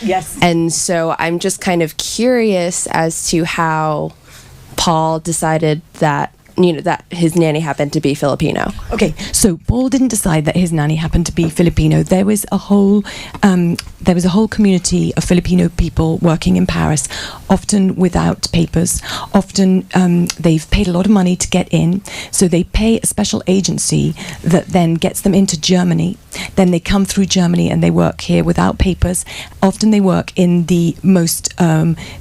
Yes. And so I'm just kind of curious as to how Paul decided that that his nanny happened to be Filipino. Okay, so Paul didn't decide that his nanny happened to be Filipino. There was a whole community of Filipino people working in Paris, often without papers. Often they've paid a lot of money to get in, so they pay a special agency that then gets them into Germany. Then they come through Germany and they work here without papers. Often they work in the most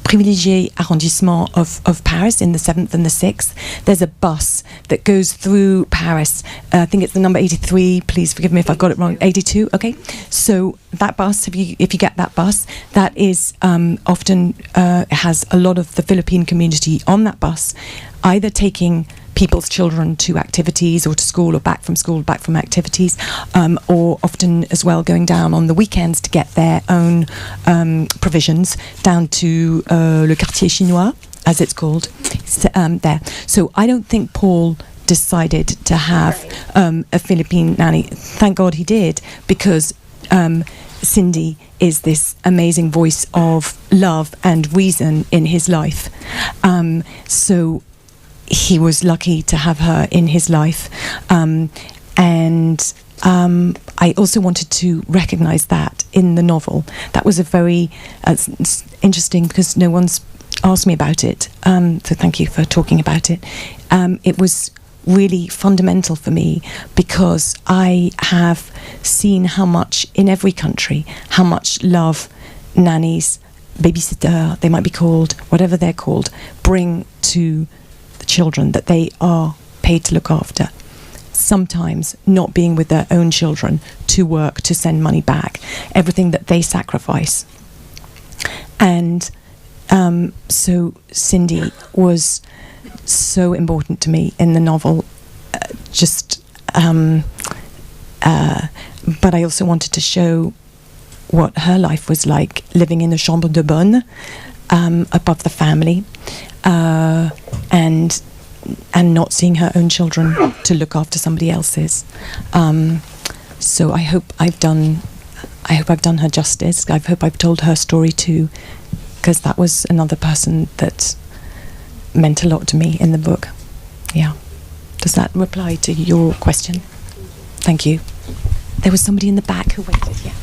privilégié arrondissement of Paris, in the 7th and the 6th. There's a bus that goes through Paris. I think it's the number 83. Please forgive me if I've got it wrong. 82. Okay. So that bus, if you get that bus, that is often has a lot of the Philippine community on that bus, either taking people's children to activities or to school or back from activities, or often as well going down on the weekends to get their own provisions down to le quartier chinois, as it's called, there. So I don't think Paul decided to have a Philippine nanny. Thank God he did, because Cindy is this amazing voice of love and reason in his life. So he was lucky to have her in his life. And I also wanted to recognise that in the novel. That was a very interesting, because no one's asked me about it. So thank you for talking about it. It was really fundamental for me, because I have seen how much in every country, how much love nannies, babysitter, they might be called, whatever they're called, bring to the children that they are paid to look after. Sometimes not being with their own children, to work, to send money back, everything that they sacrifice. And so Cindy was so important to me in the novel, but I also wanted to show what her life was like, living in the chambre de bonne, above the family, and not seeing her own children to look after somebody else's. So I hope I've done I hope I've done her justice. I hope I've told her story too, because that was another person that meant a lot to me in the book. Yeah. Does that reply to your question? Thank you. There was somebody in the back who waited, yeah.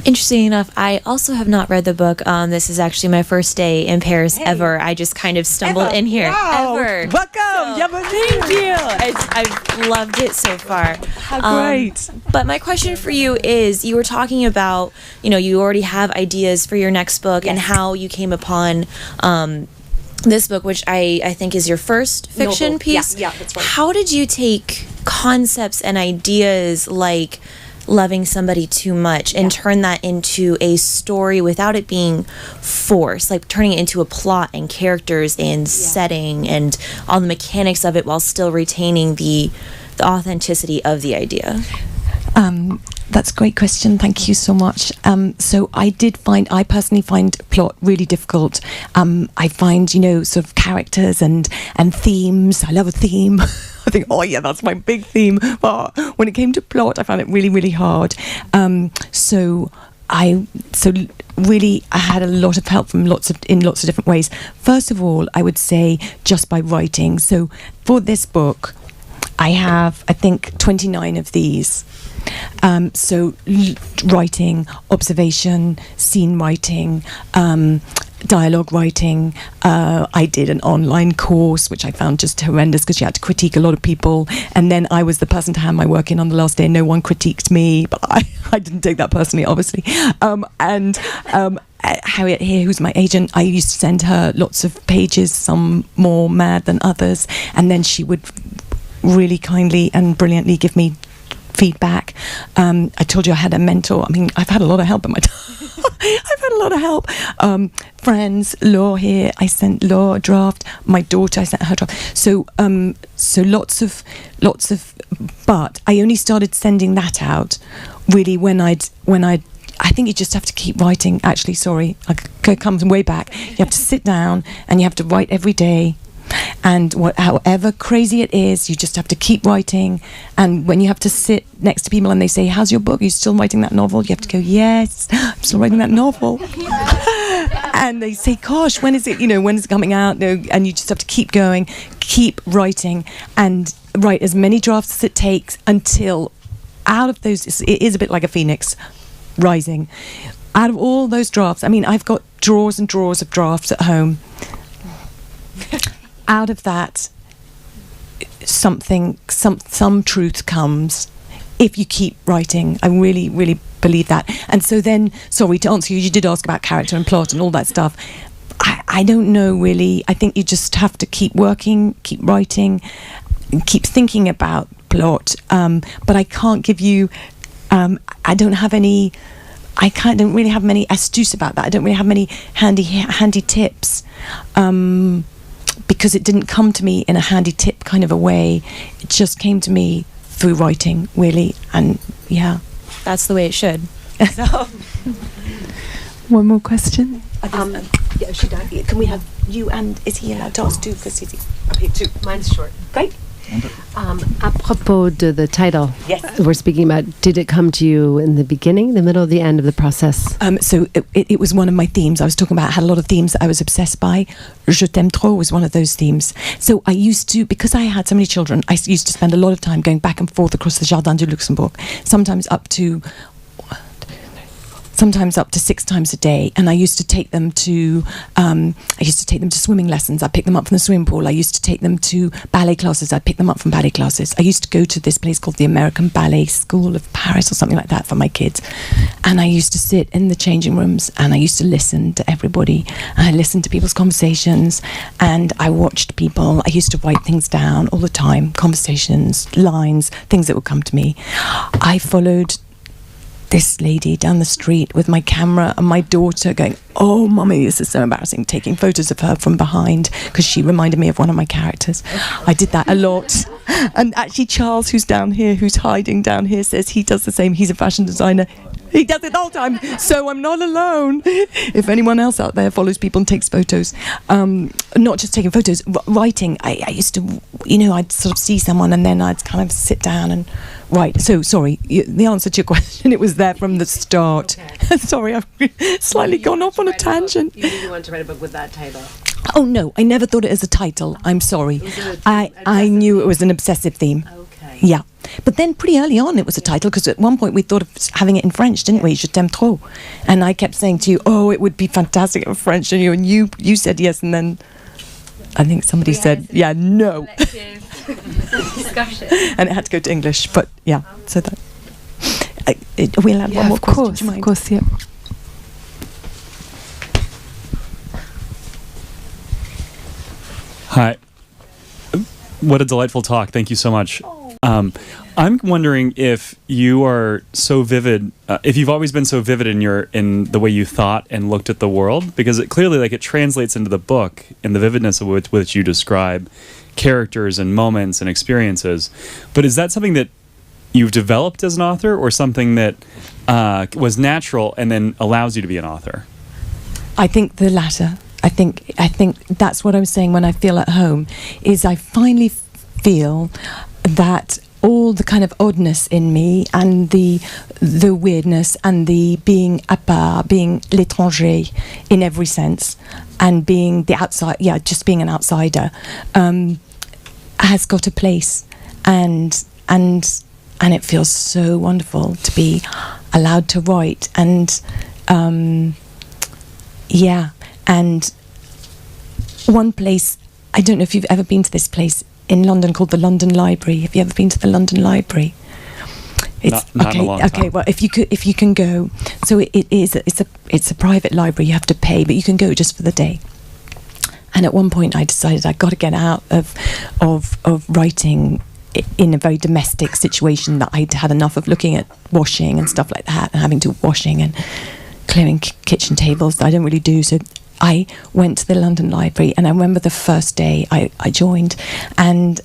Interesting enough, I also have not read the book. This is actually my first day in Paris ever. I just kind of stumbled in here. Wow. Ever. Welcome. So, thank you. I've loved it so far. How great. But my question for you is, you were talking about, you already have ideas for your next book and how you came upon this book, which I think is your first fiction piece. Yeah, that's right. How did you take concepts and ideas like loving somebody too much and turn that into a story without it being forced, like turning it into a plot and characters and setting and all the mechanics of it while still retaining the authenticity of the idea? That's a great question. Thank you so much. So I personally find plot really difficult. I find, sort of characters and themes. I love a theme. I think, oh yeah, that's my big theme. But when it came to plot, I found it really, really hard. So really, I had a lot of help from lots of different ways. First of all, I would say just by writing. So for this book, I have, I think, 29 of these. Writing, observation, scene writing, dialogue writing. I did an online course, which I found just horrendous because you had to critique a lot of people. And then I was the person to hand my work in on the last day. No one critiqued me, but I didn't take that personally, obviously. Harriet here, who's my agent, I used to send her lots of pages, some more mad than others. And then she would really kindly and brilliantly give me feedback. I told you I had a mentor. I mean, I've had a lot of help in my time. I've had a lot of help. Friends, Law here, I sent Law a draft. My daughter, I sent her a draft. So lots of. But I only started sending that out really when I think you just have to keep writing. Actually, sorry, I come way back. You have to sit down and you have to write every day. And however crazy it is, you just have to keep writing. And when you have to sit next to people and they say, how's your book? Are you still writing that novel? You have to go, yes, I'm still writing that novel. And they say, gosh, when is it coming out? And you just have to keep going, keep writing, and write as many drafts as it takes until out of those, it is a bit like a phoenix rising. Out of all those drafts, I mean, I've got drawers and drawers of drafts at home. Out of that, some truth comes if you keep writing. I really, really believe that. And so then, sorry, to answer you did ask about character and plot and all that stuff. I don't know really. I think you just have to keep working, keep writing, keep thinking about plot. But I can't give you. I don't really have many astuce about that. I don't really have many handy tips. Because it didn't come to me in a handy tip kind of a way. It just came to me through writing, really. And yeah. That's the way it should. So. One more question. Can we have you, and is he allowed to ask too? Because he's okay too. Mine's short. Great. Apropos to the title, yes, we're speaking about, did it come to you in the beginning, the middle, the end of the process? So it was one of my themes. I was talking about, I had a lot of themes that I was obsessed by. Je t'aime trop was one of those themes. So I used to, because I had so many children, I used to spend a lot of time going back and forth across the Jardin du Luxembourg, sometimes up to 6 times a day. And I used to take them to swimming lessons. I'd pick them up from the swimming pool. I used to take them to ballet classes. I'd pick them up from ballet classes. I used to go to this place called the American Ballet School of Paris or something like that for my kids. And I used to sit in the changing rooms and I used to listen to everybody. And I listened to people's conversations and I watched people. I used to write things down all the time, conversations, lines, things that would come to me. I followed this lady down the street with my camera and my daughter going, oh mummy, this is so embarrassing, taking photos of her from behind because she reminded me of one of my characters. I did that a lot. And actually Charles, who's down here, who's hiding down here, says he does the same. He's a fashion designer. He does it the whole time, so I'm not alone. If anyone else out there follows people and takes photos, not just taking photos, writing. I used to, I'd sort of see someone and then I'd kind of sit down and write. So, sorry, the answer to your question, it was there from the start. Okay. Sorry, I've slightly gone off on a tangent. You really wanted to write a book with that title? Oh, no, I never thought it as a title. I'm sorry. I knew it was an obsessive theme. Okay. Yeah. But then pretty early on it was a title, because at one point we thought of having it in French, didn't we? Je t'aime trop. And I kept saying to you, oh, it would be fantastic in French. And you said yes, and then I think somebody said, yeah, no. Discussion. And it had to go to English. But yeah, so that... we'll have one more question. Do you mind? Of course, yeah. Hi. What a delightful talk. Thank you so much. I'm wondering if you are so vivid, if you've always been so vivid in the way you thought and looked at the world, because it clearly it translates into the book in the vividness of which you describe characters and moments and experiences. But is that something that you've developed as an author, or something that was natural and then allows you to be an author? I think the latter. I think that's what I was saying when I feel at home, is I finally feel that all the kind of oddness in me and the weirdness and the being à part, being l'étranger in every sense, and being the outside, just being an outsider, has got a place, and it feels so wonderful to be allowed to write, and and one place, I don't know if you've ever been to this place in London called the London Library. Have you ever been to the London Library? It's not in a long time. Okay. Well, if you can go, so it's a private library. You have to pay, but you can go just for the day. And at one point, I decided I got to get out of writing in a very domestic situation, that I'd had enough of looking at washing and stuff like that, and having to washing and clearing kitchen tables that I don't really do. So I went to the London Library, and I remember the first day I joined, and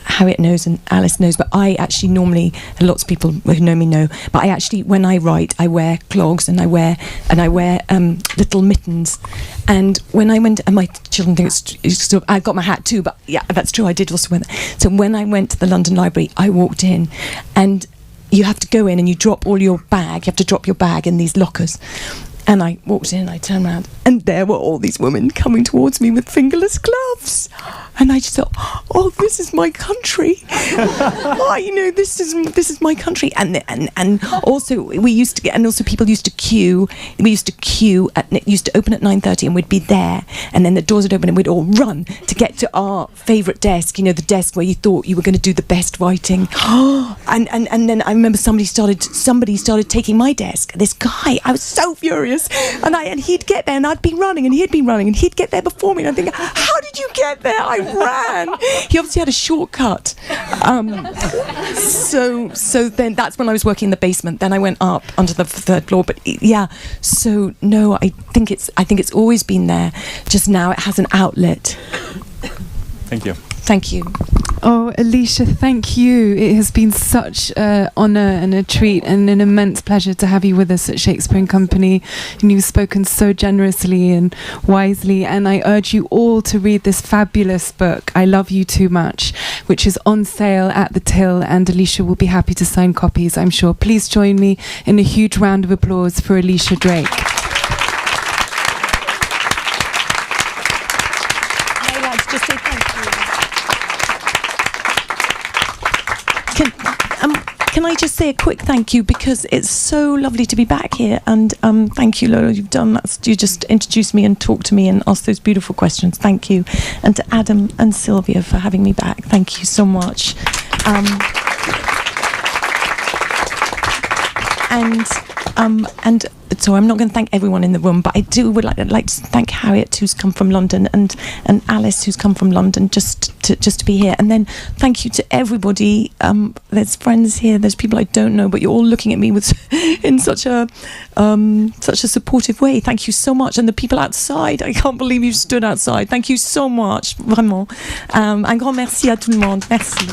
Harriet knows and Alice knows, but I actually normally, and lots of people who know me know, but I actually, when I write, I wear clogs and I wear little mittens. And when I went, and my children think it's still, I got my hat too, but yeah, that's true, I did also wear that. So when I went to the London Library, I walked in, and you have to go in and you drop all your bag, you have to drop your bag in these lockers. And I walked in, I turned around, and there were all these women coming towards me with fingerless gloves. And I just thought, oh, this is my country. This is my country. And also we used to get, and also people used to queue. We used to queue, it used to open at 9:30, and we'd be there. And then the doors would open and we'd all run to get to our favourite desk, the desk where you thought you were going to do the best writing. And then I remember somebody started taking my desk. This guy, I was so furious. And he'd get there, and I'd be running, and he'd be running, and he'd get there before me, and I'd think, how did you get there? I ran. He obviously had a shortcut. So then that's when I was working in the basement. Then I went up onto the third floor. But yeah, so no, I think it's always been there. Just now it has an outlet. Thank you. Thank you. Oh, Alicia, thank you. It has been such an honour and a treat and an immense pleasure to have you with us at Shakespeare & Company. And you've spoken so generously and wisely. And I urge you all to read this fabulous book, I Love You Too Much, which is on sale at the till. And Alicia will be happy to sign copies, I'm sure. Please join me in a huge round of applause for Alicia Drake. I'd like to just say thank you. Can I just say a quick thank you, because it's so lovely to be back here, and thank you, Lola, you've done that. You just introduced me and talked to me and asked those beautiful questions. Thank you. And to Adam and Sylvia for having me back. Thank you so much. And so I'm not going to thank everyone in the room, but I would like to thank Harriet, who's come from London, and Alice, who's come from London, just to be here. And then thank you to everybody. There's friends here, there's people I don't know, but you're all looking at me in such a supportive way. Thank you so much. And the people outside, I can't believe you stood outside. Thank you so much, vraiment. Un grand merci à tout le monde. Merci.